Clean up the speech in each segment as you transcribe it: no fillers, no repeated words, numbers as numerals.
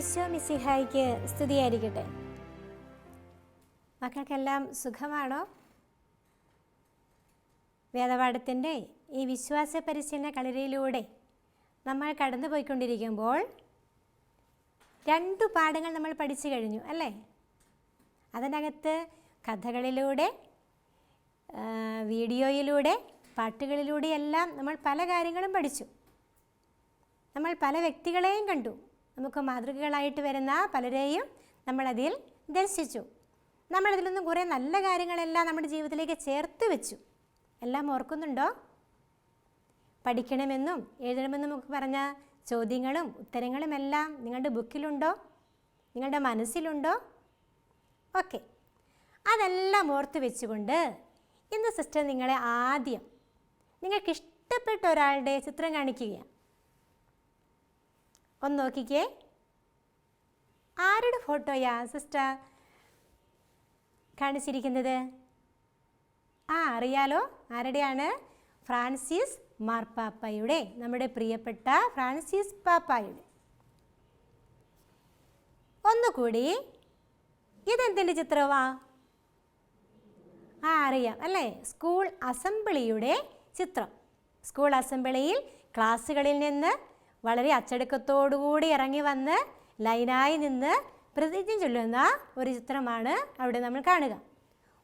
ഈശോ മിശിഹായ്ക്ക് സ്തുതിയായിരിക്കട്ടെ. മക്കൾക്കെല്ലാം സുഖമാണോ? വേദപാഠത്തിൻ്റെ ഈ വിശ്വാസ പരിശീലന കളരിയിലൂടെ നമ്മൾ കടന്നു പോയിക്കൊണ്ടിരിക്കുമ്പോൾ 2 പാഠങ്ങൾ നമ്മൾ പഠിച്ചു കഴിഞ്ഞു അല്ലേ? അതിനകത്ത് കഥകളിലൂടെ, വീഡിയോയിലൂടെ, പാട്ടുകളിലൂടെയെല്ലാം നമ്മൾ പല കാര്യങ്ങളും പഠിച്ചു. നമ്മൾ പല വ്യക്തികളെയും കണ്ടു. നമുക്ക് മാതൃകകളായിട്ട് വരുന്ന പലരെയും നമ്മളതിൽ ദർശിച്ചു. നമ്മളതിൽ നിന്നും കുറേ നല്ല കാര്യങ്ങളെല്ലാം നമ്മുടെ ജീവിതത്തിലേക്ക് ചേർത്ത് വെച്ചു. എല്ലാം ഓർക്കുന്നുണ്ടോ? പഠിക്കണമെന്നും എഴുതണമെന്നും ഒക്കെ പറഞ്ഞ ചോദ്യങ്ങളും ഉത്തരങ്ങളും എല്ലാം നിങ്ങളുടെ ബുക്കിലുണ്ടോ? നിങ്ങളുടെ മനസ്സിലുണ്ടോ? ഓക്കെ, അതെല്ലാം ഓർത്ത് വെച്ചുകൊണ്ട് ഇന്ന് സിസ്റ്റർ നിങ്ങളെ ആദ്യം നിങ്ങൾക്ക് ഇഷ്ടപ്പെട്ട ഒരാളുടെ ചിത്രം കാണിക്കുകയാണ്. ഒന്ന് നോക്കിക്കേ, ആരുടെ ഫോട്ടോയാ സിസ്റ്റർ കാണിച്ചിരിക്കുന്നത്? അറിയാലോ, ആരുടെയാണ്? ഫ്രാൻസിസ് മാർപ്പാപ്പയുടെ, നമ്മുടെ പ്രിയപ്പെട്ട ഫ്രാൻസിസ് പാപ്പായുടെ. ഒന്നുകൂടി, ഇതെന്തിൻ്റെ ചിത്രമാ? അറിയാം അല്ലേ, സ്കൂൾ അസംബ്ലിയുടെ ചിത്രം. സ്കൂൾ അസംബ്ലിയിൽ ക്ലാസ്സുകളിൽ നിന്ന് വളരെ അച്ചടക്കത്തോടുകൂടി ഇറങ്ങി വന്ന് ലൈനായി നിന്ന് പ്രതിജ്ഞ ചൊല്ലുന്ന ഒരു ചിത്രമാണ് അവിടെ നമ്മൾ കാണുക.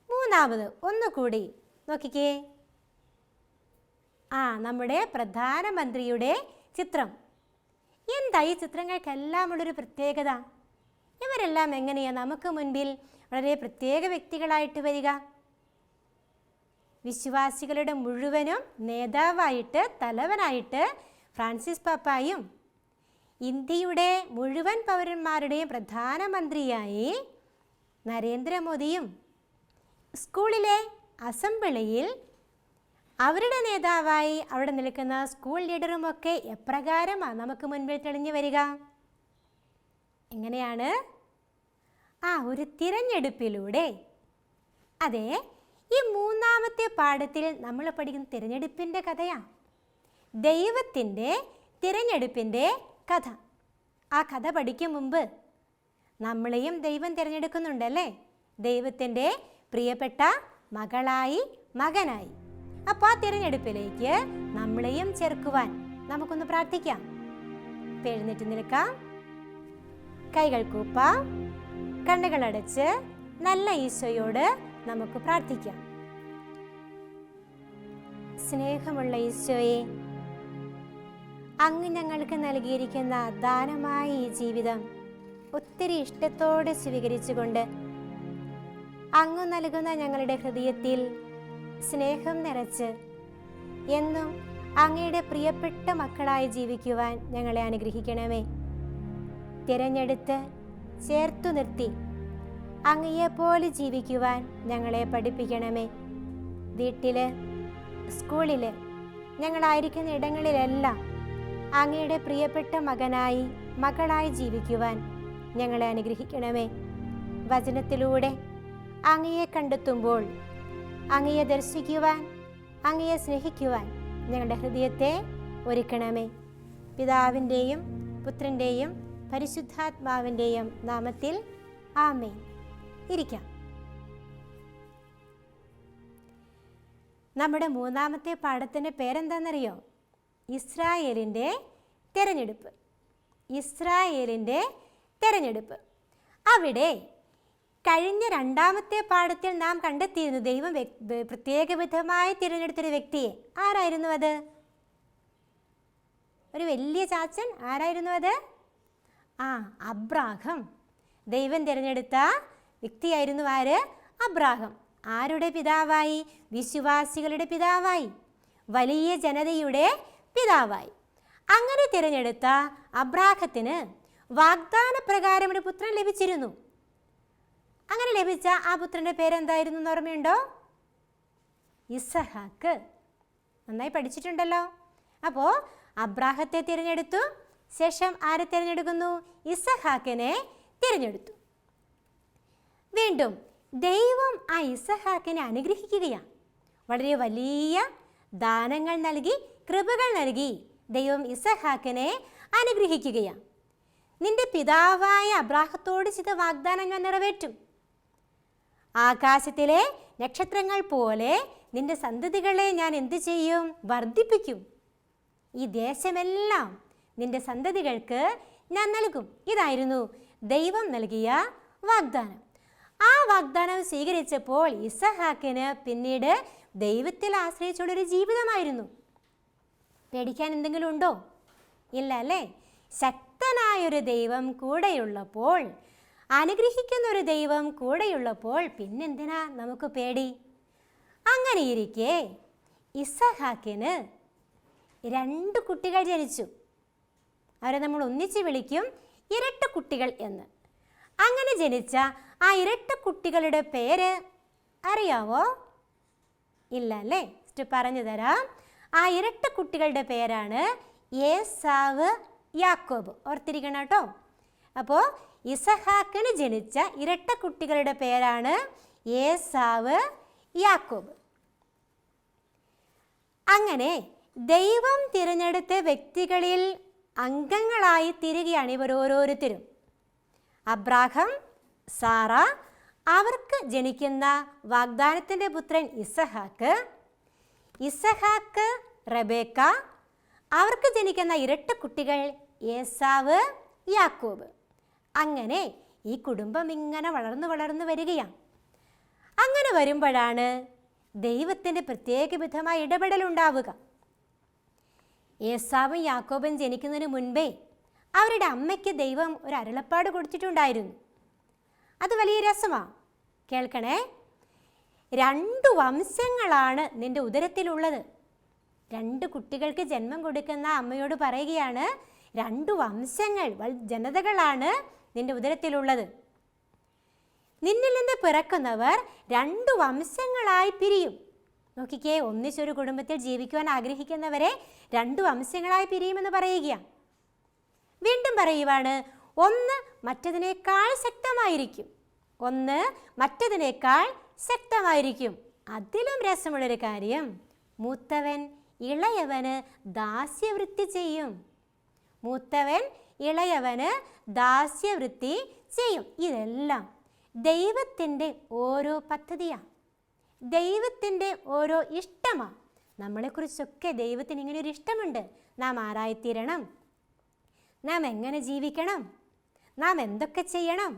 മൂന്നാമത് ഒന്നുകൂടി നോക്കിക്കേ, നമ്മുടെ പ്രധാനമന്ത്രിയുടെ ചിത്രം. എന്താ ഈ ചിത്രങ്ങൾക്കെല്ലാം ഉള്ളൊരു പ്രത്യേകത? ഇവരെല്ലാം എങ്ങനെയാണ് നമുക്ക് മുൻപിൽ വളരെ പ്രത്യേക വ്യക്തികളായിട്ട് വരിക? വിശ്വാസികളുടെ മുഴുവനും നേതാവായിട്ട്, തലവനായിട്ട് ഫ്രാൻസിസ് പാപ്പായും ഇന്ത്യയുടെ മുഴുവൻ പൗരന്മാരുടെയും പ്രധാനമന്ത്രിയായി നരേന്ദ്രമോദിയും സ്കൂളിലെ അസംബ്ലിയിൽ അവരുടെ നേതാവായി അവിടെ നിൽക്കുന്ന സ്കൂൾ ലീഡറുമൊക്കെ എപ്രകാരമാണ് നമുക്ക് മുൻപിൽ തെളിഞ്ഞു വരിക? എങ്ങനെയാണ്? ഒരു തിരഞ്ഞെടുപ്പിലൂടെ. അതെ, ഈ മൂന്നാമത്തെ പാഠത്തിൽ നമ്മൾ പഠിക്കുന്ന തിരഞ്ഞെടുപ്പിൻ്റെ കഥയാണ്. ദൈവത്തിൻ്റെ തിരഞ്ഞെടുപ്പിൻ്റെ കഥ. ആ കഥ പഠിക്കും മുമ്പ് നമ്മളെയും ദൈവം തിരഞ്ഞെടുക്കുന്നുണ്ടല്ലേ, ദൈവത്തിൻ്റെ പ്രിയപ്പെട്ട മകളായി, മകനായി. അപ്പോൾ ആ തിരഞ്ഞെടുപ്പിലേക്ക് നമ്മളെയും ചേർക്കുവാൻ നമുക്കൊന്ന് പ്രാർത്ഥിക്കാം. എഴുന്നേറ്റ് നിൽക്കാം, കൈകൾ കൂപ്പാം, കണ്ണുകളടച്ച് നല്ല ഈശോയോട് നമുക്ക് പ്രാർത്ഥിക്കാം. സ്നേഹമുള്ള ഈശോയെ, അങ്ങ് ഞങ്ങൾക്ക് നൽകിയിരിക്കുന്ന ദാനമായ ഈ ജീവിതം ഒത്തിരി ഇഷ്ടത്തോടെ സ്വീകരിച്ചുകൊണ്ട് അങ്ങ് നൽകുന്ന ഞങ്ങളുടെ ഹൃദയത്തിൽ സ്നേഹം നിറച്ച് എന്നും അങ്ങയുടെ പ്രിയപ്പെട്ട മക്കളായി ജീവിക്കുവാൻ ഞങ്ങളെ അനുഗ്രഹിക്കണമേ. തിരഞ്ഞെടുത്ത് ചേർത്തു നിർത്തി അങ്ങയെപ്പോലെ ജീവിക്കുവാൻ ഞങ്ങളെ പഠിപ്പിക്കണമേ. വീട്ടിൽ, സ്കൂളിൽ, ഞങ്ങളായിരിക്കുന്ന ഇടങ്ങളിലെല്ലാം അങ്ങയുടെ പ്രിയപ്പെട്ട മകനായി, മകളായി ജീവിക്കുവാൻ ഞങ്ങളെ അനുഗ്രഹിക്കണമേ. വചനത്തിലൂടെ അങ്ങയെ കണ്ടെത്തുമ്പോൾ അങ്ങയെ ദർശിക്കുവാൻ, അങ്ങയെ സ്നേഹിക്കുവാൻ ഞങ്ങളുടെ ഹൃദയത്തെ ഒരുക്കണമേ. പിതാവിൻ്റെയും പുത്രൻ്റെയും പരിശുദ്ധാത്മാവിൻ്റെയും നാമത്തിൽ ആമേൻ. ഇരിക്കാം. നമ്മുടെ മൂന്നാമത്തെ പാഠത്തിൻ്റെ പേരെന്താണെന്നറിയോ? ഇസ്രായേലിൻ്റെ തിരഞ്ഞെടുപ്പ്. ഇസ്രായേലിൻ്റെ തിരഞ്ഞെടുപ്പ്. അവിടെ കഴിഞ്ഞ രണ്ടാമത്തെ പാഠത്തിൽ നാം കണ്ടെത്തിയിരുന്നു ദൈവം പ്രത്യേക വിധമായി തിരഞ്ഞെടുത്തൊരു വ്യക്തിയെ. ആരായിരുന്നു അത്? ഒരു വലിയ ചാച്ചൻ. ആരായിരുന്നു അത്? അബ്രാഹം. ദൈവം തിരഞ്ഞെടുത്ത വ്യക്തിയായിരുന്നു ആര്? അബ്രാഹം. ആരുടെ പിതാവായി? വിശ്വാസികളുടെ പിതാവായി, വലിയ ജനതയുടെ പിതാവായി. അങ്ങനെ തിരഞ്ഞെടുത്ത അബ്രാഹത്തിന് വാഗ്ദാന പ്രകാരം ഒരു പുത്രൻ ലഭിച്ചിരുന്നു. അങ്ങനെ ലഭിച്ച ആ പുത്രൻ്റെ പേരെന്തായിരുന്നു എന്ന് ഓർമ്മയുണ്ടോ? ഇസഹാക്ക്. നന്നായി പഠിച്ചിട്ടുണ്ടല്ലോ. അപ്പോൾ അബ്രാഹത്തെ തിരഞ്ഞെടുത്തു, ശേഷം ആരെ തിരഞ്ഞെടുക്കുന്നു? ഇസഹാക്കിനെ തിരഞ്ഞെടുത്തു. വീണ്ടും ദൈവം ആ ഇസഹാക്കിനെ അനുഗ്രഹിക്കുകയാണ്. വളരെ വലിയ ദാനങ്ങൾ നൽകി, കൃപകൾ നൽകി ദൈവം ഇസഹാക്കിനെ അനുഗ്രഹിക്കുകയാണ്. നിന്റെ പിതാവായ അബ്രാഹത്തോട് ചെയ്ത വാഗ്ദാനം ഞാൻ നിറവേറ്റും. ആകാശത്തിലെ നക്ഷത്രങ്ങൾ പോലെ നിന്റെ സന്തതികളെ ഞാൻ എന്തു ചെയ്യും? വർദ്ധിപ്പിക്കും. ഈ ദേശമെല്ലാം നിന്റെ സന്തതികൾക്ക് ഞാൻ നൽകും. ഇതായിരുന്നു ദൈവം നൽകിയ വാഗ്ദാനം. ആ വാഗ്ദാനം സ്വീകരിച്ചപ്പോൾ ഇസഹാക്കിന് പിന്നീട് ദൈവത്തിൽ ആശ്രയിച്ചുള്ളൊരു ജീവിതമായിരുന്നു. പേടിക്കാൻ എന്തെങ്കിലും ഉണ്ടോ? ഇല്ല അല്ലേ? ശക്തനായൊരു ദൈവം കൂടെയുള്ളപ്പോൾ, അനുഗ്രഹിക്കുന്ന ഒരു ദൈവം കൂടെയുള്ളപ്പോൾ പിന്നെന്തിനാ നമുക്ക് പേടി? അങ്ങനെയിരിക്കെ ഇസഹാക്കിന് 2 കുട്ടികൾ ജനിച്ചു. അവരെ നമ്മൾ ഒന്നിച്ച് വിളിക്കും ഇരട്ട കുട്ടികൾ എന്ന്. അങ്ങനെ ജനിച്ച ആ ഇരട്ട കുട്ടികളുടെ പേര് അറിയാവോ? ഇല്ല അല്ലേ? പറഞ്ഞു തരാം. ആ ഇരട്ട കുട്ടികളുടെ പേരാണ് ഏസാവ്, യാക്കോബ്. ഓർത്തിരിക്കണം കേട്ടോ. അപ്പോൾ ഇസഹാക്കിന് ജനിച്ച ഇരട്ട കുട്ടികളുടെ പേരാണ് ഏസാവ്, യാക്കോബ്. അങ്ങനെ ദൈവം തിരഞ്ഞെടുത്ത വ്യക്തികളിൽ അംഗങ്ങളായി തീരുകയാണ് ഇവർ ഓരോരുത്തരും. അബ്രാഹം, സാറ, അവർക്ക് ജനിക്കുന്ന വാഗ്ദാനത്തിൻ്റെ പുത്രൻ ഇസഹാക്ക്, റബേക്ക, അവർക്ക് ജനിക്കുന്ന ഇരട്ട കുട്ടികൾ ഏസാവ്, യാക്കോബ്. അങ്ങനെ ഈ കുടുംബം ഇങ്ങനെ വളർന്നു വരികയാണ്. അങ്ങനെ വരുമ്പോഴാണ് ദൈവത്തിൻ്റെ പ്രത്യേക വിധമായ ഇടപെടലുണ്ടാവുക. ഏസാവും യാക്കോബും ജനിക്കുന്നതിന് മുൻപേ അവരുടെ അമ്മയ്ക്ക് ദൈവം ഒരു അരുളപ്പാട് കൊടുത്തിട്ടുണ്ടായിരുന്നു. അത് വലിയ രസമാണ്. കേൾക്കണേ. 2 വംശങ്ങളാണ് നിന്റെ ഉദരത്തിലുള്ളത്. 2 കുട്ടികൾക്ക് ജന്മം കൊടുക്കുന്ന അമ്മയോട് പറയുകയാണ്, 2 വംശങ്ങൾ, ജനതകളാണ് നിന്റെ ഉദരത്തിലുള്ളത്. നിന്നിൽ നിന്ന് പിറക്കുന്നവർ 2 വംശങ്ങളായി പിരിയും. നോക്കിക്കേ, ഒന്നിച്ചൊരു കുടുംബത്തിൽ ജീവിക്കുവാൻ ആഗ്രഹിക്കുന്നവരെ 2 വംശങ്ങളായി പിരിയുമെന്ന് പറയുകയാണ്. വീണ്ടും പറയുവാണ്, ഒന്ന് മറ്റതിനേക്കാൾ ശക്തമായിരിക്കും. അതിലും രസമുള്ളൊരു കാര്യം, മൂത്തവൻ ഇളയവന് ദാസ്യവൃത്തി ചെയ്യും. ഇതെല്ലാം ദൈവത്തിൻ്റെ ഓരോ പദ്ധതിയാണ്, ദൈവത്തിൻ്റെ ഓരോ ഇഷ്ടമാണ്. നമ്മളെക്കുറിച്ചൊക്കെ ദൈവത്തിന് ഇങ്ങനെ ഒരു ഇഷ്ടമുണ്ട്. നാം ആരായിത്തീരണം, നാം എങ്ങനെ ജീവിക്കണം, നാം എന്തൊക്കെ ചെയ്യണം,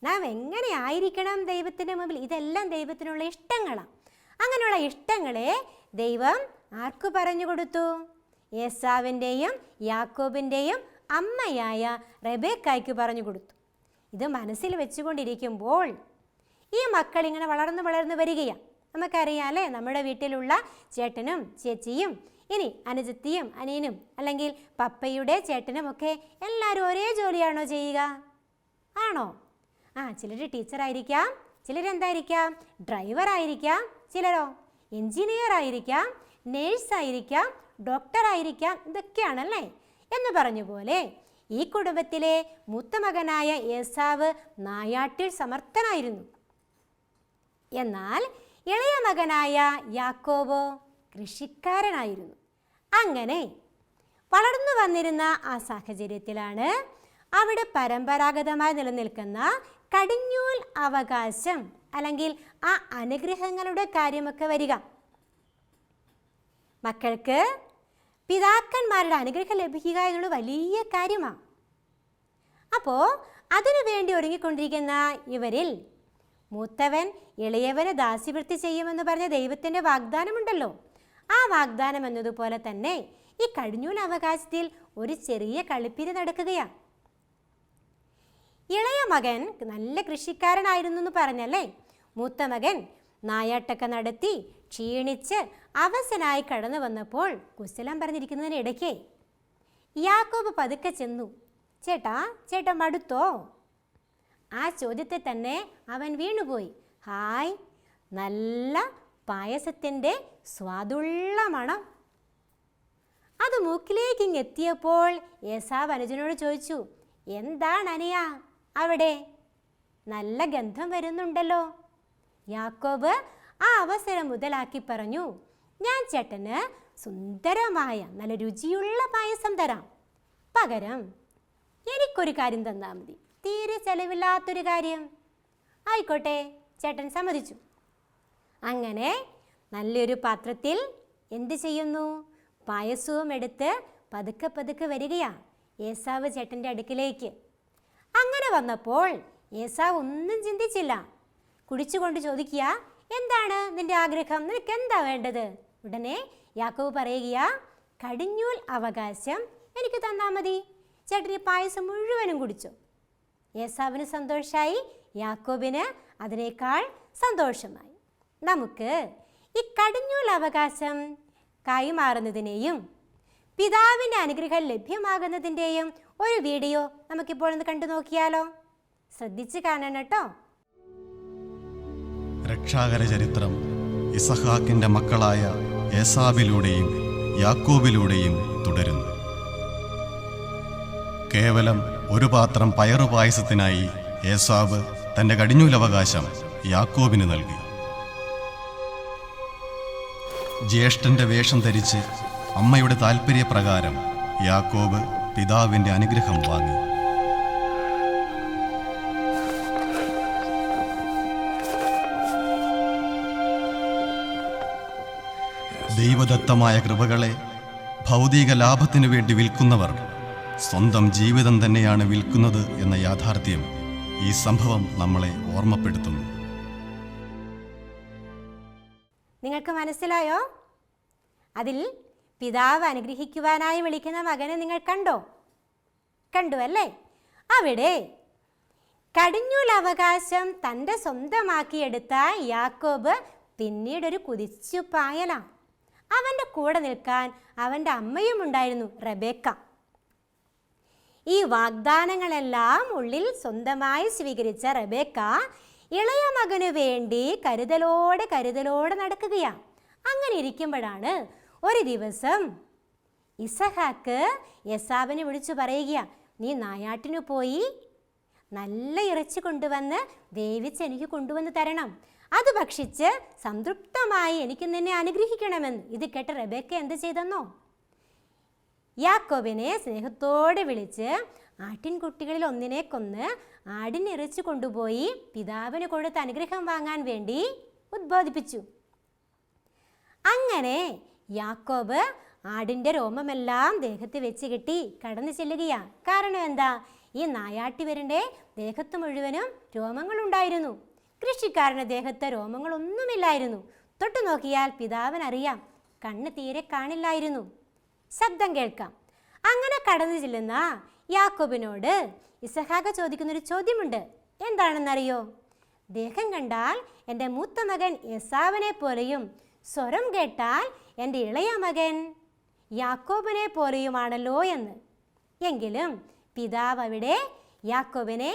നാം എങ്ങനെ ആയിരിക്കണം ദൈവത്തിൻ്റെ മുമ്പിൽ, ഇതെല്ലാം ദൈവത്തിനുള്ള ഇഷ്ടങ്ങളാണ്. അങ്ങനെയുള്ള ഇഷ്ടങ്ങളെ ദൈവം ആർക്ക് പറഞ്ഞു കൊടുത്തു? ഏസാവിൻ്റെയും യാക്കോബിൻ്റെയും അമ്മയായ റെബേക്കായ്ക്ക് പറഞ്ഞു കൊടുത്തു. ഇത് മനസ്സിൽ വെച്ചുകൊണ്ടിരിക്കുമ്പോൾ ഈ മക്കൾ ഇങ്ങനെ വളർന്നു വരികയാണ്. നമുക്കറിയാം അല്ലേ, നമ്മുടെ വീട്ടിലുള്ള ചേട്ടനും ചേച്ചിയും, ഇനി അനുജത്തിയും അനിയനും, അല്ലെങ്കിൽ പപ്പയുടെ ചേട്ടനും ഒക്കെ എല്ലാവരും ഒരേ ജോലിയാണോ ചെയ്യുക? ആണോ? ചിലർ ടീച്ചറായിരിക്കാം, ചിലരെന്തായിരിക്കാം? ഡ്രൈവറായിരിക്കാം, ചിലരോ എൻജിനീയർ ആയിരിക്കാം, നേഴ്സായിരിക്കാം, ഡോക്ടറായിരിക്കാം. ഇതൊക്കെയാണല്ലേ. എന്ന് പറഞ്ഞ പോലെ ഈ കുടുംബത്തിലെ മൂത്ത മകനായ ഏസാവ് നായാട്ടിൽ സമർത്ഥനായിരുന്നു. എന്നാൽ ഇളയ മകനായ യാക്കോബോ കൃഷിക്കാരനായിരുന്നു. അങ്ങനെ വളർന്നു വന്നിരുന്ന ആ സാഹചര്യത്തിലാണ് അവിടെ പരമ്പരാഗതമായി നിലനിൽക്കുന്ന കടിഞ്ഞൂൽ അവകാശം അല്ലെങ്കിൽ ആ അനുഗ്രഹങ്ങളുടെ കാര്യമൊക്കെ വരിക. മക്കൾക്ക് പിതാക്കന്മാരുടെ അനുഗ്രഹം ലഭിക്കുക എന്നുള്ളത് വലിയ കാര്യമാണ്. അപ്പോൾ അതിനു വേണ്ടി ഒരുങ്ങിക്കൊണ്ടിരിക്കുന്ന ഇവരിൽ മൂത്തവൻ ഇളയവന് ദാസ്യവൃത്തി ചെയ്യുമെന്ന് പറഞ്ഞ ദൈവത്തിൻ്റെ വാഗ്ദാനമുണ്ടല്ലോ. ആ വാഗ്ദാനം എന്നതുപോലെ തന്നെ ഈ കടിഞ്ഞൂൽ അവകാശത്തിൽ ഒരു ചെറിയ കളിപ്പിരി നടക്കുകയാണ്. ഇളയ മകൻ നല്ല കൃഷിക്കാരനായിരുന്നു എന്ന് പറഞ്ഞല്ലേ. മൂത്ത മകൻ നായാട്ടൊക്കെ നടത്തി ക്ഷീണിച്ച് അവശനായി കടന്നു വന്നപ്പോൾ കുശലം പറഞ്ഞിരിക്കുന്നതിനിടയ്ക്ക് യാക്കോബ് പതുക്കെ ചെന്നു. ചേട്ടാ മടുത്തോ? ആ ചോദ്യത്തെ തന്നെ അവൻ വീണുപോയി. ഹായ്, നല്ല പായസത്തിൻ്റെ സ്വാദുള്ള മണം. അത് മൂക്കിലേക്ക് എത്തിയപ്പോൾ ഏസാവ് അനുജനോട് ചോദിച്ചു, എന്താണ് അനിയ അവിടെ? നല്ല ഗന്ധം വരുന്നുണ്ടല്ലോ. യാക്കോബ് ആ അവസരം മുതലാക്കി പറഞ്ഞു, ഞാൻ ചേട്ടന് സുന്ദരമായ നല്ല രുചിയുള്ള പായസം തരാം. പകരം എനിക്കൊരു കാര്യം തന്നാൽ മതി, തീരെ ചെലവില്ലാത്തൊരു കാര്യം. ആയിക്കോട്ടെ, ചേട്ടൻ സമ്മതിച്ചു. അങ്ങനെ നല്ലൊരു പാത്രത്തിൽ എന്ത് ചെയ്യുന്നു? പായസവും എടുത്ത് പതുക്കെ പതുക്കെ വരികയാണ് ഏസാവ് ചേട്ടൻ്റെ അടുക്കിലേക്ക്. അങ്ങനെ വന്നപ്പോൾ ഏസാവ് ഒന്നും ചിന്തിച്ചില്ല. കുടിച്ചുകൊണ്ട് ചോദിക്കുക, എന്താണ് നിന്റെ ആഗ്രഹം? നിനക്ക് എന്താ വേണ്ടത്? ഉടനെ യാക്കോബ് പറയുക, കടിഞ്ഞൂൽ അവകാശം എനിക്ക് തന്നാൽ മതി. ചേട്ടൻ ഈ പായസം മുഴുവനും കുടിച്ചു. ഏസാവിന് സന്തോഷമായി, യാക്കോബിന് അതിനേക്കാൾ സന്തോഷമായി. നമുക്ക് ഈ കടിഞ്ഞൂൽ അവകാശം കൈമാറുന്നതിനെയും പിതാവിൻ്റെ അനുഗ്രഹം ലഭ്യമാകുന്നതിൻ്റെയും ഒരു വീഡിയോ നമുക്കിപ്പോൾ ഒന്ന് കണ്ടു നോക്കിയാലോ? ശ്രദ്ധിച്ച് കാണണം കേട്ടോ. രക്ഷാകര ചരിത്രം ഇസഹാക്കിന്റെ മക്കളായ ഏസാവിലൂടെയും യാക്കോബിലൂടെയും തുടരുന്നു. കേവലം ഒരു പാത്രം പയറുപായസത്തിനായി ഏസാവ് തന്റെ കടിഞ്ഞൂലവകാശം യാക്കോബിന് നൽകി. ജ്യേഷ്ഠന്റെ വേഷം ധരിച്ച് അമ്മയുടെ താൽപ്പര്യപ്രകാരം യാക്കോബ് പിതാവിന്റെ അനുഗ്രഹം വാങ്ങി. ദൈവദത്തമായ കൃപകളെ ഭൗതിക ലാഭത്തിനു വേണ്ടി വിൽക്കുന്നവർ സ്വന്തം ജീവിതം തന്നെയാണ് വിൽക്കുന്നത് എന്ന യാഥാർത്ഥ്യം ഈ സംഭവം നമ്മളെ ഓർമ്മപ്പെടുത്തുന്നു. നിങ്ങൾക്ക് മനസ്സിലായോ? അതിൽ പിതാവ് അനുഗ്രഹിക്കുവാനായി വിളിക്കുന്ന മകനെ നിങ്ങൾ കണ്ടോ? കണ്ടു അല്ലേ? അവിടെ കടിഞ്ഞൂൽ അവകാശം തൻ്റെ സ്വന്തമാക്കിയെടുത്ത യാക്കോബ് പിന്നീടൊരു കുതിച്ചുപായലാണ്. അവൻ്റെ കൂടെ നിൽക്കാൻ അവൻ്റെ അമ്മയും ഉണ്ടായിരുന്നു, റബേക്ക. ഈ വാഗ്ദാനങ്ങളെല്ലാം ഉള്ളിൽ സ്വന്തമായി സ്വീകരിച്ച റബേക്ക ഇളയ മകനു വേണ്ടി കരുതലോടെ നടക്കുകയാണ്. അങ്ങനെ ഇരിക്കുമ്പോഴാണ് ഒരു ദിവസം ഇസഹാക്ക് ഏസാവിനെ വിളിച്ചു പറയുക, നീ നായാട്ടിനു പോയി നല്ല ഇറച്ചി കൊണ്ടുവന്ന് വേവിച്ച് എനിക്ക് കൊണ്ടുവന്ന് തരണം. അത് ഭക്ഷിച്ച് സംതൃപ്തമായി എനിക്ക് നിന്നെ അനുഗ്രഹിക്കണമെന്ന്. ഇത് കേട്ട് റബേക്ക എന്ത് ചെയ്തെന്നോ? യാക്കോബിനെ സ്നേഹത്തോടെ വിളിച്ച് ആട്ടിൻകുട്ടികളിൽ ഒന്നിനെ കൊന്ന് ആടിനിറച്ചി കൊണ്ടുപോയി പിതാവിന് കൊടുത്ത് അനുഗ്രഹം വാങ്ങാൻ വേണ്ടി ഉദ്ബോധിപ്പിച്ചു. അങ്ങനെ യാക്കോബ് ആടിൻ്റെ രോമമെല്ലാം ദേഹത്ത് വെച്ച് കെട്ടി കടന്നു ചെല്ലുകയാണ്. കാരണം എന്താ? ഈ നായാട്ടിവരൻ്റെ ദേഹത്ത് മുഴുവനും രോമങ്ങളുണ്ടായിരുന്നു. കൃഷിക്കാരൻ്റെ ദേഹത്ത് രോമങ്ങളൊന്നുമില്ലായിരുന്നു. തൊട്ടു നോക്കിയാൽ പിതാവിനറിയാം, കണ്ണ് തീരെ കാണില്ലായിരുന്നു, ശബ്ദം കേൾക്കാം. അങ്ങനെ കടന്നു ചെല്ലുന്ന യാക്കോബിനോട് ഇസഹാക്ക് ചോദിക്കുന്നൊരു ചോദ്യമുണ്ട്. എന്താണെന്നറിയോ? ദേഹം കണ്ടാൽ എൻ്റെ മൂത്ത മകൻ ഏസാവിനെ പോലെയും സ്വരം കേട്ടാൽ എൻ്റെ ഇളയ മകൻ യാക്കോബിനെ പോലെയുമാണല്ലോ എന്ന്. എങ്കിലും പിതാവ് അവിടെ യാക്കോബിനെ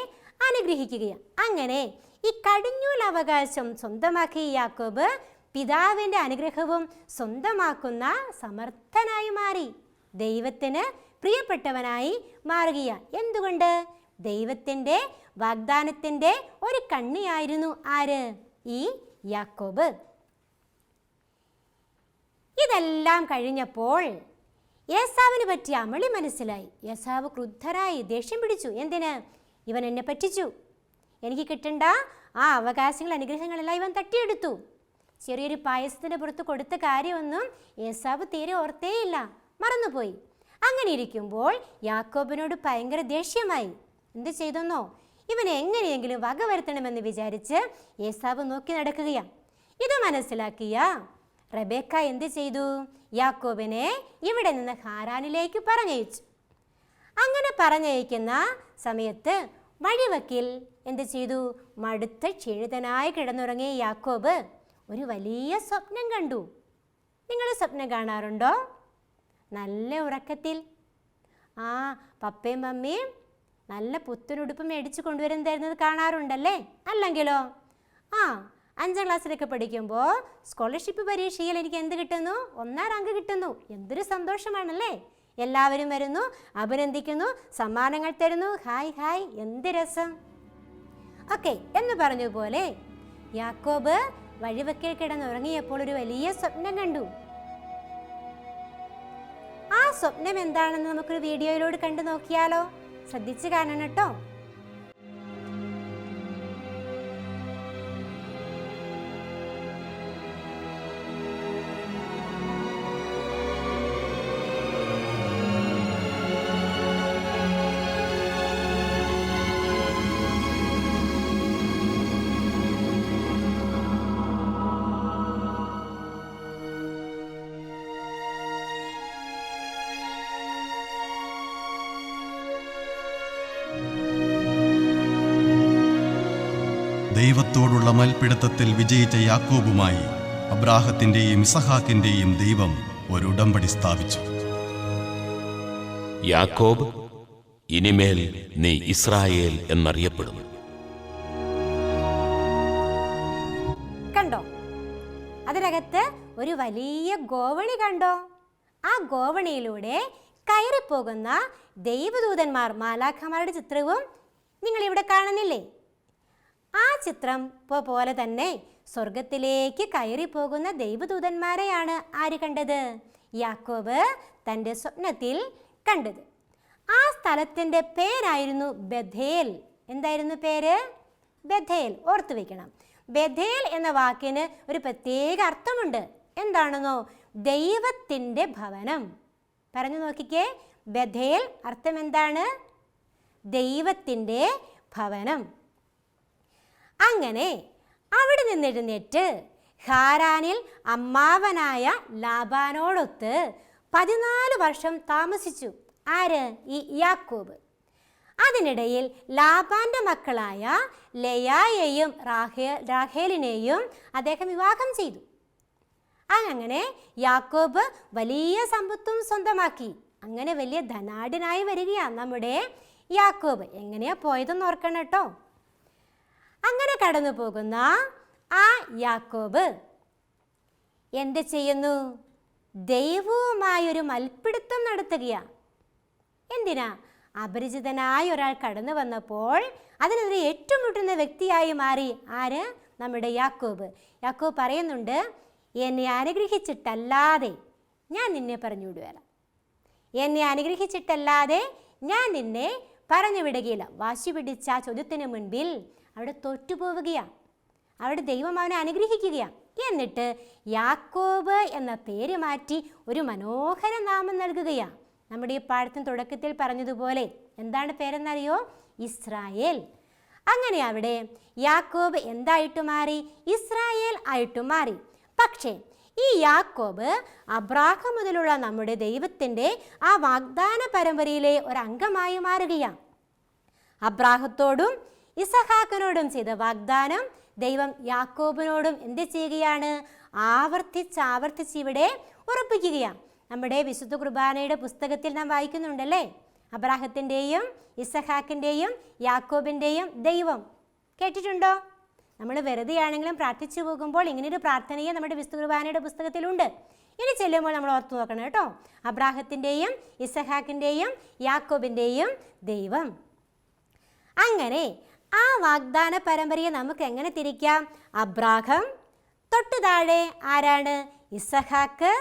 അനുഗ്രഹിക്കുകയാണ്. അങ്ങനെ ഈ കടിഞ്ഞൂൽ അവകാശം സ്വന്തമാക്കിയ യാക്കോബ് പിതാവിൻ്റെ അനുഗ്രഹവും സ്വന്തമാക്കുന്ന സമർത്ഥനായി മാറി, ദൈവത്തിന് പ്രിയപ്പെട്ടവനായി മാറുകയാണ്. എന്തുകൊണ്ട്? ദൈവത്തിൻ്റെ വാഗ്ദാനത്തിൻ്റെ ഒരു കണ്ണിയായിരുന്നു ആര്? ഈ യാക്കോബ്. ഇതെല്ലാം കഴിഞ്ഞപ്പോൾ ഏസാവിന് പറ്റിയ അമളി മനസ്സിലായി. ഏസാവ് ക്രുദ്ധരായി ദേഷ്യം പിടിച്ചു. എന്തിന്? ഇവൻ എന്നെ പറ്റിച്ചു. എനിക്ക് കിട്ടേണ്ട ആ അവകാശങ്ങൾ അനുഗ്രഹങ്ങളെല്ലാം ഇവൻ തട്ടിയെടുത്തു. ചെറിയൊരു പായസത്തിൻ്റെ പുറത്ത് കൊടുത്ത കാര്യമൊന്നും ഏസാവ് തീരെ ഓർത്തേയില്ല, മറന്നുപോയി. അങ്ങനെ ഇരിക്കുമ്പോൾ യാക്കോബിനോട് ഭയങ്കര ദേഷ്യമായി. എന്ത് ചെയ്തെന്നോ? ഇവനെ എങ്ങനെയെങ്കിലും വക വരുത്തണമെന്ന് വിചാരിച്ച് ഏസാവ് നോക്കി നടക്കുകയാണ്. ഇത് മനസ്സിലാക്കിയ റബേക്ക എന്ത് ചെയ്തു? യാക്കോബിനെ ഇവിടെ നിന്ന് ഹാരാനിലേക്ക് പറഞ്ഞയച്ചു. അങ്ങനെ പറഞ്ഞയക്കുന്ന സമയത്ത് വഴിവക്കിൽ എന്ത് ചെയ്തു? മടുത്ത ക്ഷീണിതനായി കിടന്നുറങ്ങിയ യാക്കോബ് ഒരു വലിയ സ്വപ്നം കണ്ടു. നിങ്ങൾ സ്വപ്നം കാണാറുണ്ടോ? നല്ല ഉറക്കത്തിൽ പപ്പയും മമ്മിയും നല്ല പുത്തനുടുപ്പ് മേടിച്ച് കൊണ്ടുവരുന്നത് കാണാറുണ്ടല്ലേ? അല്ലെങ്കിലോ 5ാം ക്ലാസ്സിലൊക്കെ പഠിക്കുമ്പോൾ സ്കോളർഷിപ്പ് പരീക്ഷയിൽ എനിക്ക് എന്ത് കിട്ടുന്നു? 1ാം റാങ്ക് കിട്ടുന്നു. എന്തൊരു സന്തോഷമാണല്ലേ? എല്ലാവരും വരുന്നു, അഭിനന്ദിക്കുന്നു, സമ്മാനങ്ങൾ തരുന്നു. ഹായ് ഹായ്, എന്ത് രസം. ഓക്കെ എന്ന് പറഞ്ഞതുപോലെ യാക്കോബ് വഴിവക്കിൽ കിടന്നുറങ്ങിയപ്പോൾ ഒരു വലിയ സ്വപ്നം കണ്ടു. ആ സ്വപ്നം എന്താണെന്ന് നമുക്കൊരു വീഡിയോയിലൂടെ കണ്ടു നോക്കിയാലോ? ശ്രദ്ധിച്ച് കാണണം കേട്ടോ. ദൈവത്തോടുള്ള മൽപ്പിടുത്തത്തിൽ വിജയിച്ച യാക്കോബുമായി അബ്രാഹത്തിന്റെയും ഇസഹാക്കിന്റെയും ദൈവം ഒരു ഉടമ്പടി സ്ഥാപിച്ചു. യാക്കോബ്, ഇനിമേൽ നീ ഇസ്രായേൽ എന്നറിയപ്പെടും. കണ്ടോ? അതിനകത്ത് ഒരു വലിയ ഗോവണി കണ്ടോ? ആ ഗോവണിയിലൂടെ കയറിപ്പോകുന്ന ദൈവദൂതന്മാർ, മാലാഖമാരുടെ ചിത്രവും നിങ്ങൾ ഇവിടെ കാണുന്നില്ലേ? ആ ചിത്രം പോലെ തന്നെ സ്വർഗത്തിലേക്ക് കയറിപ്പോകുന്ന ദൈവദൂതന്മാരെയാണ് ആര് കണ്ടത്? യാക്കോബ് തൻ്റെ സ്വപ്നത്തിൽ കണ്ടത്. ആ സ്ഥലത്തിൻ്റെ പേരായിരുന്നു ബഥേൽ. എന്തായിരുന്നു പേര്? ബഥേൽ. ഓർത്തു വയ്ക്കണം. ബഥേൽ എന്ന വാക്കിന് ഒരു പ്രത്യേക അർത്ഥമുണ്ട്. എന്താണെന്നോ? ദൈവത്തിൻ്റെ ഭവനം. പറഞ്ഞു നോക്കിക്കേ, ബഥേൽ അർത്ഥം എന്താണ്? ദൈവത്തിൻ്റെ ഭവനം. അങ്ങനെ അവിടെ നിന്നെഴുന്നേറ്റ് ഹാരാനിൽ അമ്മാവനായ ലാബാനോടൊത്ത് 14 വർഷം താമസിച്ചു. ആര്? ഈ യാക്കോബ്. അതിനിടയിൽ ലാബാന്റെ മക്കളായ ലെയായെയും റാഹേലിനെയും അദ്ദേഹം വിവാഹം ചെയ്തു. അങ്ങനെ യാക്കോബ് വലിയ സമ്പത്തും സ്വന്തമാക്കി. അങ്ങനെ വലിയ ധനാഢ്യനായി വരികയാണ് നമ്മുടെ യാക്കോബ്. എങ്ങനെയാ പോയതെന്ന് ഓർക്കണം കേട്ടോ. അങ്ങനെ കടന്നു പോകുന്ന ആ യാക്കോബ് എന്ത് ചെയ്യുന്നു? ദൈവവുമായൊരു മൽപ്പിടുത്തം നടത്തുകയാണ്. എന്തിനാ? അപരിചിതനായ ഒരാൾ കടന്നു വന്നപ്പോൾ അതിനെതിരെ ഏറ്റുമുട്ടുന്ന വ്യക്തിയായി മാറി. ആര്? നമ്മുടെ യാക്കോബ്. യാക്കോബ് പറയുന്നുണ്ട്, എന്നെ അനുഗ്രഹിച്ചിട്ടല്ലാതെ ഞാൻ നിന്നെ പറഞ്ഞു വിടുകയില്ല. എന്നെ അനുഗ്രഹിച്ചിട്ടല്ലാതെ ഞാൻ നിന്നെ പറഞ്ഞു വിടുകയില്ല. വാശി പിടിച്ച ചോദ്യത്തിന് മുൻപിൽ അവിടെ തോറ്റുപോവുകയാണ്. അവിടെ ദൈവം അവനെ അനുഗ്രഹിക്കുകയാണ്. എന്നിട്ട് യാക്കോബ് എന്ന പേര് മാറ്റി ഒരു മനോഹര നാമം നൽകുകയാണ്. നമ്മുടെ ഈ പാഠത്തിന് തുടക്കത്തിൽ പറഞ്ഞതുപോലെ എന്താണ് പേരെന്നറിയോ? ഇസ്രായേൽ. അങ്ങനെ അവിടെ യാക്കോബ് എന്തായിട്ട് മാറി? ഇസ്രായേൽ ആയിട്ട് മാറി. പക്ഷേ ഈ യാക്കോബ് അബ്രാഹാം മുതലുള്ള നമ്മുടെ ദൈവത്തിൻ്റെ ആ വാഗ്ദാന പരമ്പരയിലെ ഒരംഗമായി മാറുകയാണ്. അബ്രാഹത്തോടും ഇസഹാക്കിനോടും ചെയ്ത വാഗ്ദാനം ദൈവം യാക്കോബിനോടും എന്ത് ചെയ്യുകയാണ്? ആവർത്തിച്ച് ഇവിടെ ഉറപ്പിക്കുകയാണ്. നമ്മുടെ വിശുദ്ധ കുർബാനയുടെ പുസ്തകത്തിൽ നാം വായിക്കുന്നുണ്ടല്ലേ, അബ്രാഹത്തിൻ്റെയും ഇസഹാക്കിൻ്റെയും യാക്കോബിൻ്റെയും ദൈവം. കേട്ടിട്ടുണ്ടോ? നമ്മൾ വെറുതെയാണെങ്കിലും പ്രാർത്ഥിച്ചു പോകുമ്പോൾ ഇങ്ങനെയൊരു പ്രാർത്ഥനയെ നമ്മുടെ വിശുദ്ധ കുർബാനയുടെ പുസ്തകത്തിലുണ്ട്. ഇനി ചെല്ലുമ്പോൾ നമ്മൾ ഓർത്തു നോക്കണം കേട്ടോ. അബ്രാഹത്തിൻ്റെയും ഇസഹാക്കിൻ്റെയും യാക്കോബിൻ്റെയും ദൈവം. അങ്ങനെ ആ വാഗ്ദാന പരമ്പരയെ നമുക്ക് എങ്ങനെ തിരിക്കാം? അബ്രാഹം, തൊട്ടു താഴെ ആരാണ്? ഇസഹാക്ക്,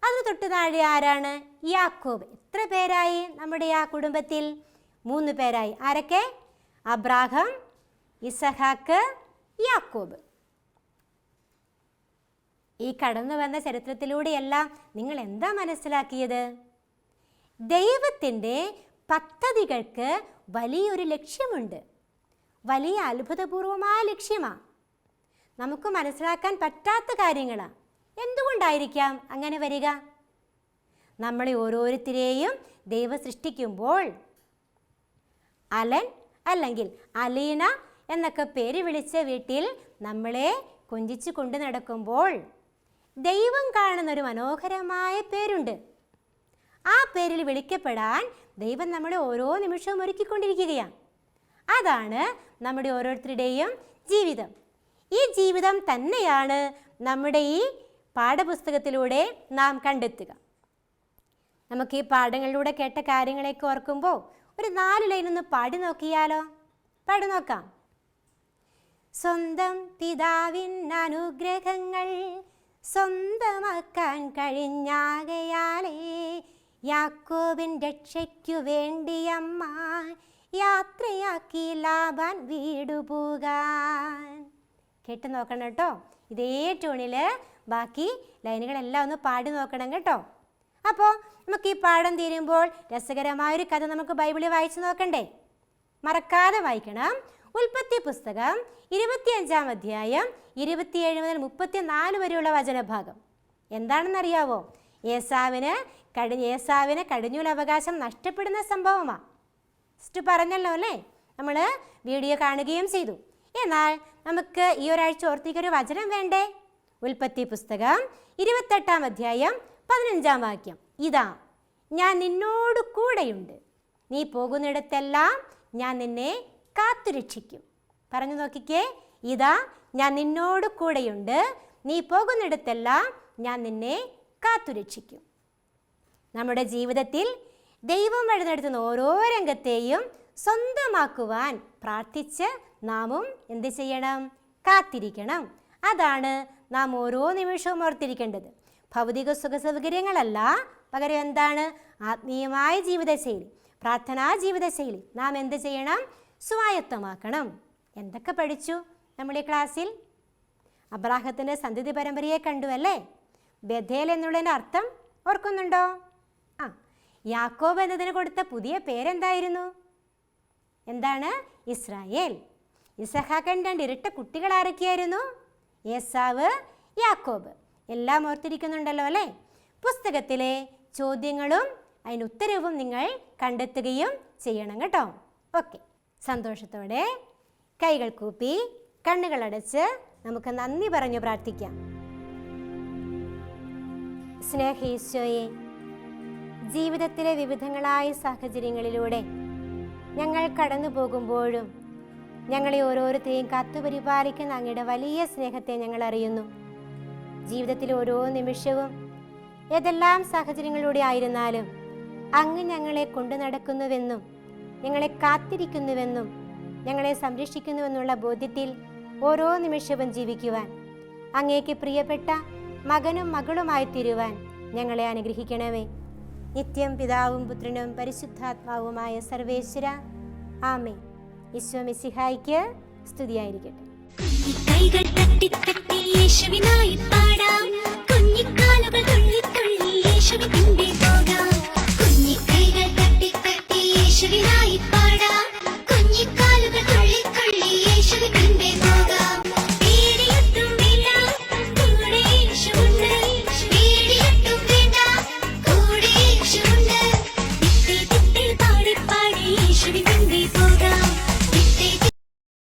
അതിന് തൊട്ടു താഴെ ആരാണ്? യാക്കോബ്. എത്ര പേരായി നമ്മുടെ ആ കുടുംബത്തിൽ? 3 പേരായി. ആരൊക്കെ? അബ്രാഹം, ഇസഹാക്ക്, യാക്കോബ്. ഈ കടന്നു വന്ന ചരിത്രത്തിലൂടെയെല്ലാം നിങ്ങൾ എന്താ മനസ്സിലാക്കിയത്? ദൈവത്തിൻ്റെ പദ്ധതികൾക്ക് വലിയൊരു ലക്ഷ്യമുണ്ട്. വലിയ അത്ഭുതപൂർവമായ ലക്ഷ്യമാണ്. നമുക്ക് മനസ്സിലാക്കാൻ പറ്റാത്ത കാര്യങ്ങളാണ്. എന്തുകൊണ്ടായിരിക്കാം അങ്ങനെ വരിക? നമ്മളെ ഓരോരുത്തരെയും ദൈവം സൃഷ്ടിക്കുമ്പോൾ അലൻ അല്ലെങ്കിൽ അലീന എന്നൊക്കെ പേര് വിളിച്ച വീട്ടിൽ നമ്മളെ കൊഞ്ചിച്ചു കൊണ്ട് നടക്കുമ്പോൾ ദൈവം കാണുന്നൊരു മനോഹരമായ പേരുണ്ട്. ആ പേരിൽ വിളിക്കപ്പെടാൻ ദൈവം നമ്മളെ ഓരോ നിമിഷവും ഒരുക്കിക്കൊണ്ടിരിക്കുകയാണ്. അതാണ് നമ്മുടെ ഓരോരുത്തരുടെയും ജീവിതം. ഈ ജീവിതം തന്നെയാണ് നമ്മുടെ ഈ പാഠപുസ്തകത്തിലൂടെ നാം കണ്ടെത്തുക. നമുക്ക് ഈ പാഠങ്ങളിലൂടെ കേട്ട കാര്യങ്ങളെയൊക്കെ ഓർക്കുമ്പോൾ ഒരു 4 ലൈനൊന്ന് പാടി നോക്കിയാലോ? പാടി നോക്കാം. സ്വന്തം പിതാവിൻ അനുഗ്രഹങ്ങൾ സ്വന്തമാക്കാൻ കഴിഞ്ഞാകയാലേ യാക്കോബിൻ രക്ഷയ്ക്കു വേണ്ടിയമ്മ യാത്രയാക്കി ലാബാൻ വീടുപോകാൻ. കേട്ട് നോക്കണം കേട്ടോ. ഇതേ ട്യൂണിൽ ബാക്കി ലൈനുകളെല്ലാം ഒന്ന് പാടി നോക്കണം കേട്ടോ. അപ്പോൾ നമുക്ക് ഈ പാഠം തീരുമ്പോൾ രസകരമായൊരു കഥ നമുക്ക് ബൈബിളിൽ വായിച്ചു നോക്കണ്ടേ? മറക്കാതെ വായിക്കണം. ഉൽപ്പത്തി പുസ്തകം 25-ാം അധ്യായം 27 മുതൽ 34 വരെയുള്ള വചനഭാഗം. എന്താണെന്നറിയാവോ? ഏസാവിന് കടിഞ്ഞൂൽ അവകാശം നഷ്ടപ്പെടുന്ന സംഭവമാണ്. ഫസ്റ്റ് പറഞ്ഞല്ലോ അല്ലേ? നമ്മൾ വീഡിയോ കാണുകയും ചെയ്തു. എന്നാൽ നമുക്ക് ഈ ഒരാഴ്ച ഓർത്തിക്കൊരു വചനം വേണ്ടേ? ഉൽപ്പത്തി പുസ്തകം 28-ാം അധ്യായം 15-ാം വാക്യം. ഇതാ ഞാൻ നിന്നോട് കൂടെയുണ്ട്, നീ പോകുന്നിടത്തെല്ലാം ഞാൻ നിന്നെ കാത്തുരക്ഷിക്കും. പറഞ്ഞു നോക്കിക്കേ. ഇതാ ഞാൻ നിന്നോട് കൂടെയുണ്ട്, നീ പോകുന്നിടത്തെല്ലാം ഞാൻ നിന്നെ കാത്തുരക്ഷിക്കും. നമ്മുടെ ജീവിതത്തിൽ ദൈവം വഴി നടത്തുന്ന ഓരോ രംഗത്തെയും സ്വന്തമാക്കുവാൻ പ്രാർത്ഥിച്ച് നാമും എന്ത് ചെയ്യണം? കാത്തിരിക്കണം. അതാണ് നാം ഓരോ നിമിഷവും ഓർത്തിരിക്കേണ്ടത്. ഭൗതിക സുഖസൗകര്യങ്ങളല്ല, പകരം എന്താണ്? ആത്മീയമായ ജീവിതശൈലി, പ്രാർത്ഥനാ ജീവിതശൈലി നാം എന്ത് ചെയ്യണം? സ്വായത്തമാക്കണം. എന്തൊക്കെ പഠിച്ചു നമ്മൾ ഈ ക്ലാസ്സിൽ? അബ്രാഹത്തിൻ്റെ സന്തതി പരമ്പരയെ കണ്ടു അല്ലേ? ബഥേൽ എന്നുള്ളതിൻ്റെ അർത്ഥം ഓർക്കുന്നുണ്ടോ? യാക്കോബ് എന്നതിന് കൊടുത്ത പുതിയ പേരെന്തായിരുന്നു? എന്താണ്? ഇസ്രായേൽ. ഇസഹാക്കൻ 2 ഇരട്ട കുട്ടികൾ ആരൊക്കെയായിരുന്നു? ഏസാവ്, യാക്കോബ്. എല്ലാം ഓർത്തിരിക്കുന്നുണ്ടല്ലോ അല്ലേ? പുസ്തകത്തിലെ ചോദ്യങ്ങളും അതിന് ഉത്തരവും നിങ്ങൾ കണ്ടെത്തുകയും ചെയ്യണം കേട്ടോ. ഓക്കെ, സന്തോഷത്തോടെ കൈകൾ കൂപ്പി കണ്ണുകളടച്ച് നമുക്ക് നന്ദി പറഞ്ഞു പ്രാർത്ഥിക്കാം. സ്നേഹീശോയെ, ജീവിതത്തിലെ വിവിധങ്ങളായ സാഹചര്യങ്ങളിലൂടെ ഞങ്ങൾ കടന്നു പോകുമ്പോഴും ഞങ്ങളെ ഓരോരുത്തരെയും കാത്തുപരിപാലിക്കുന്ന അങ്ങയുടെ വലിയ സ്നേഹത്തെ ഞങ്ങൾ അറിയുന്നു. ജീവിതത്തിലെ ഓരോ നിമിഷവും ഏതെല്ലാം സാഹചര്യങ്ങളിലൂടെ ആയിരുന്നാലും അങ്ങ് ഞങ്ങളെ കൊണ്ടു നടക്കുന്നുവെന്നും ഞങ്ങളെ കാത്തിരിക്കുന്നുവെന്നും ഞങ്ങളെ സംരക്ഷിക്കുന്നുവെന്നുള്ള ബോധ്യത്തിൽ ഓരോ നിമിഷവും ജീവിക്കുവാൻ അങ്ങേക്ക് പ്രിയപ്പെട്ട മകനും മകളുമായി തീരുവാൻ ഞങ്ങളെ അനുഗ്രഹിക്കണമേ. നിത്യം പിതാവും പുത്രനും പരിശുദ്ധാത്മാവുമായ സർവേശ്വര, ആമേൻ. ഈശോ മിശിഹായ്ക്ക് സ്തുതിയായിരിക്കട്ടെ.